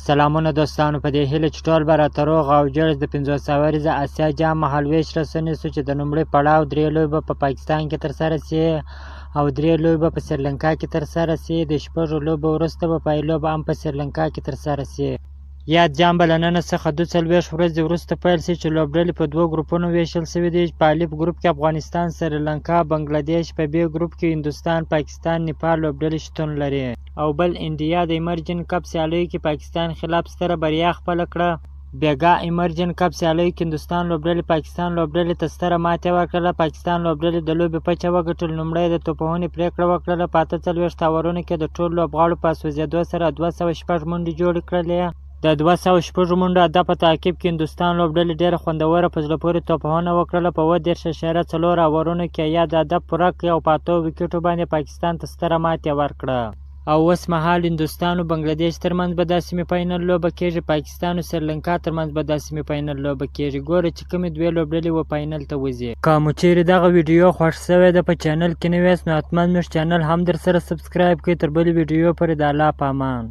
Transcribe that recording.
سلامونه دوستانو، په دې هیله چې ټول به راته روغ او جوړ د 50 اوریزه اسیا جام مهالویش رسنې سو چې د لومړي پړاو 3 لوبه په پاکستان کې ترسره سي او 3 لوبه په سریلانکا کې ترسره سي. د شپږو لوبو وروسته به پای لوبه هم په سریلانکا کې ترسره سي. یاد جام به له نن څخه 42 ورځې وروسته پیل شي چې لوبډلې په دوه ګروپونو ویشل شوي دي. په الف ګروپ کې افغانستان، سریلانکا، بنګلادیش، په بي ګروپ کې هندوستان، پاکستان، نیپال لوبډلې شتون لري او بل انډیا د ایمرجن کپ سیالیو کې پاکستان خلاف ستره بریا خپله کړه. بیګا ایمرجن کپ سیالیو کې هندوستان لوبډلې پاکستان لوبډلې ته ستره ماتې ورکړله. پاکستان لوبډلې د لوبې پچه وګټل. لومړی د توپوهنې پرېکړه وکړله. په 48 اورونو کې د ټولو لوبغاړو په سوځېدو سره 206 منډې جوړې کړلې. د 206 منډو هدف په تعقیب کې هندوستان لوبډلې ډېره خوندوره په زړه پورې توپوهنه وکړله. په 30.4 اورونو کې یا د هدف پوره کړ او په 8 ویکټو باندې پاکستان ته ستره ماتې ورکړه. او اوس مهال هندوستان او بنګلادیش ترمنځ به دا سیمي فاینل لوبه کېږي. پاکستان او سریلانکا ترمنځ به دا سیمي فاینل لوبه کېږي. ګوره چې کومې دوې لوبډلې و فاینل ته وځي. که مو چیرې دغه ویډیو خوښ شوی ده په چینل کې نوی یاست نو حتما زموږ چینل هم در سره سبسکرایب کړئ. تر بلې ویډیو پورې د الله په امان.